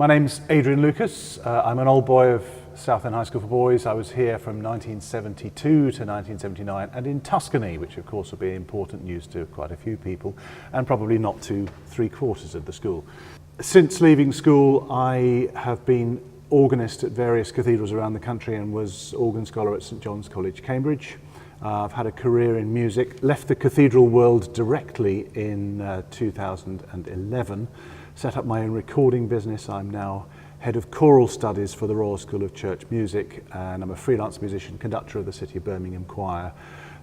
My name's Adrian Lucas. I'm an old boy of Southend High School for Boys. I was here from 1972 to 1979 and in Tuscany, which of course will be important news to quite a few people and probably not to 3/4 of the school. Since leaving school, I have been organist at various cathedrals around the country and was organ scholar at St John's College, Cambridge. I've had a career in music, left the cathedral world directly in 2011, set up my own recording business. I'm now head of choral studies for the Royal School of Church Music, and I'm a freelance musician, conductor of the City of Birmingham Choir.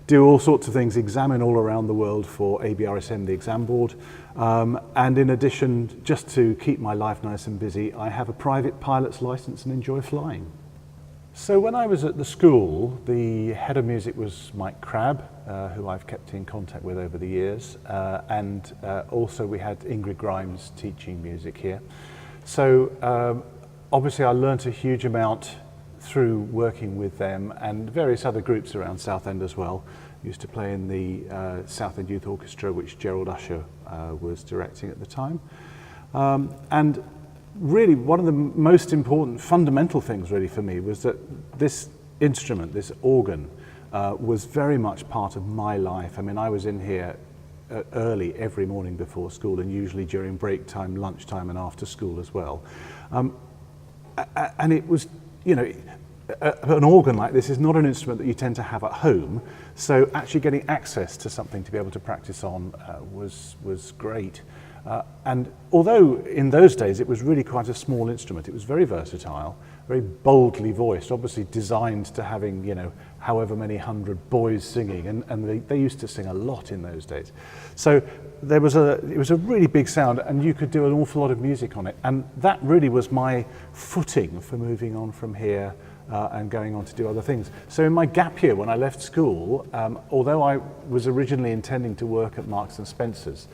Do all sorts of things, examine all around the world for ABRSM, the exam board. And in addition, just to keep my life nice and busy, I have a private pilot's license and enjoy flying. So when I was at the school, the head of music was Mike Crabb, who I've kept in contact with over the years. And also we had Ingrid Grimes teaching music here. So obviously I learnt a huge amount through working with them and various other groups around Southend as well. Used to play in the Southend Youth Orchestra, which Gerald Usher was directing at the time. And really one of the most important fundamental things really for me was that this instrument, this organ, was very much part of my life. I mean, I was in here early every morning before school and usually during break time, lunchtime and after school as well. And it was, you know, an organ like this is not an instrument that you tend to have at home, so actually getting access to something to be able to practice on was great. And although in those days it was really quite a small instrument, it was very versatile, very boldly voiced, obviously designed to having, you know, however many hundred boys singing, and they used to sing a lot in those days. So it was a really big sound, and you could do an awful lot of music on it, and that really was my footing for moving on from here and going on to do other things. So in my gap year when I left school, although I was originally intending to work at Marks and Spencer's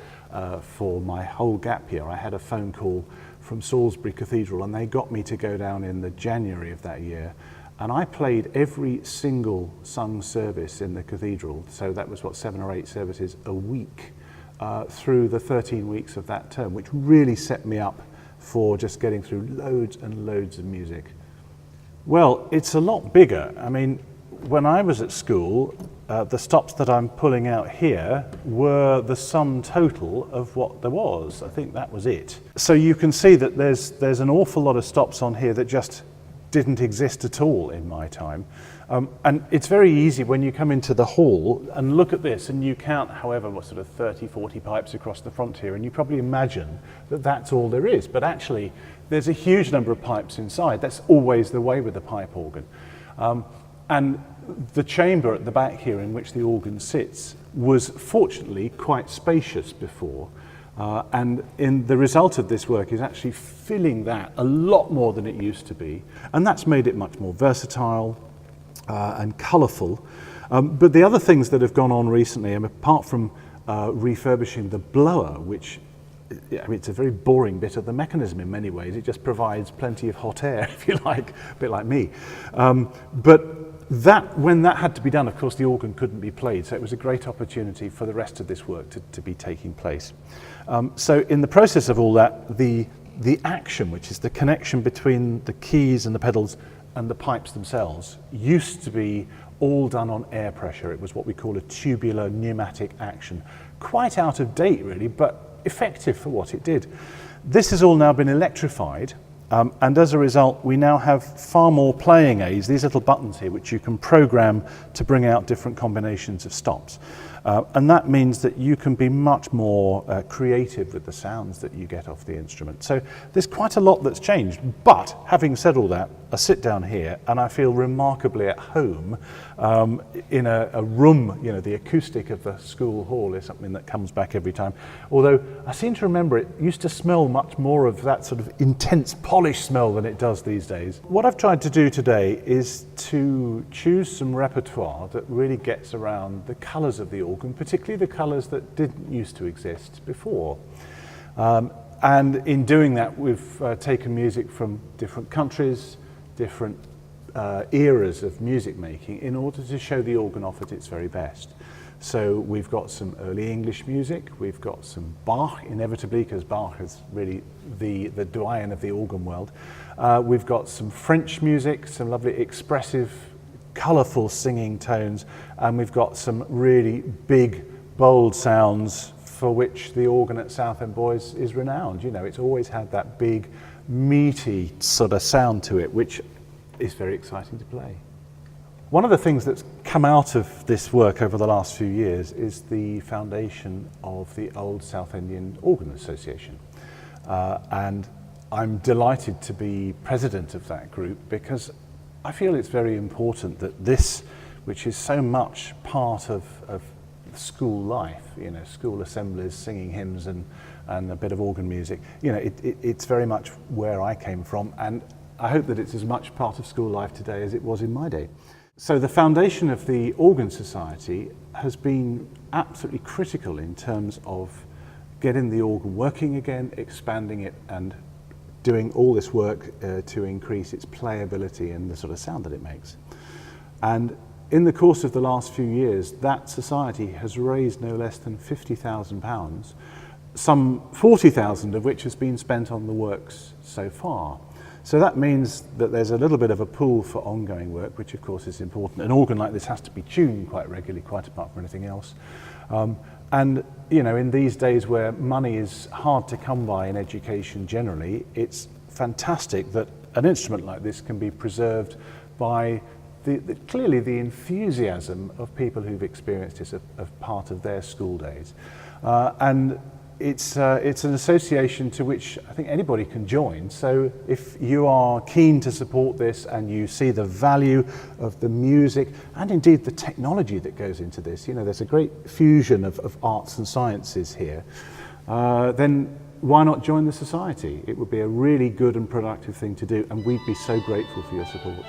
for my whole gap year, I had a phone call from Salisbury Cathedral and they got me to go down in the January of that year, and I played every single sung service in the cathedral, so that was what, 7 or 8 services a week through the 13 weeks of that term, which really set me up for just getting through loads and loads of music. Well, it's a lot bigger. I mean, when I was at school, the stops that I'm pulling out here were the sum total of what there was. I think that was it. So you can see that there's an awful lot of stops on here that just didn't exist at all in my time. And it's very easy when you come into the hall and look at this and you count however what sort of 30, 40 pipes across the front here, and you probably imagine that that's all there is, but actually there's a huge number of pipes inside. That's always the way with a pipe organ. And the chamber at the back here in which the organ sits was fortunately quite spacious before, and the result of this work is actually filling that a lot more than it used to be, and that's made it much more versatile and colourful. But the other things that have gone on recently, apart from refurbishing the blower, which I mean, it's a very boring bit of the mechanism in many ways. It just provides plenty of hot air, if you like, a bit like me. But when that had to be done, of course, the organ couldn't be played, so it was a great opportunity for the rest of this work to be taking place. So in the process of all that, the action, which is the connection between the keys and the pedals and the pipes themselves, used to be all done on air pressure. It was what we call a tubular pneumatic action. Quite out of date, really, but effective for what it did. This has all now been electrified, and as a result we now have far more playing aids, these little buttons here which you can program to bring out different combinations of stops. And that means that you can be much more creative with the sounds that you get off the instrument. So there's quite a lot that's changed, but having said all that, I sit down here and I feel remarkably at home in a room. You know, the acoustic of the school hall is something that comes back every time. Although I seem to remember it used to smell much more of that sort of intense polish smell than it does these days. What I've tried to do today is to choose some repertoire that really gets around the colours of the organ, particularly the colours that didn't used to exist before. And in doing that, we've taken music from different countries, different eras of music making in order to show the organ off at its very best. So we've got some early English music, we've got some Bach, inevitably, because Bach is really the doyen of the organ world. We've got some French music, some lovely expressive, colourful singing tones, and we've got some really big, bold sounds for which the organ at Southend Boys is renowned. You know, it's always had that big, meaty sort of sound to it, which is very exciting to play. One of the things that's come out of this work over the last few years is the foundation of the Old Southendian Organ Association. And I'm delighted to be president of that group because I feel it's very important that this, which is so much part of school life, you know, school assemblies, singing hymns and a bit of organ music, you know, it's very much where I came from, and I hope that it's as much part of school life today as it was in my day. So the foundation of the Organ Society has been absolutely critical in terms of getting the organ working again, expanding it and doing all this work to increase its playability and the sort of sound that it makes. And in the course of the last few years, that society has raised no less than £50,000, some 40,000 of which has been spent on the works so far. So that means that there's a little bit of a pool for ongoing work, which of course is important. An organ like this has to be tuned quite regularly, quite apart from anything else. And you know, in these days where money is hard to come by in education generally, it's fantastic that an instrument like this can be preserved by clearly the enthusiasm of people who've experienced this as part of their school days. And it's an association to which I think anybody can join. So if you are keen to support this and you see the value of the music and indeed the technology that goes into this, you know, there's a great fusion of arts and sciences here, then why not join the society? It would be a really good and productive thing to do, and we'd be so grateful for your support.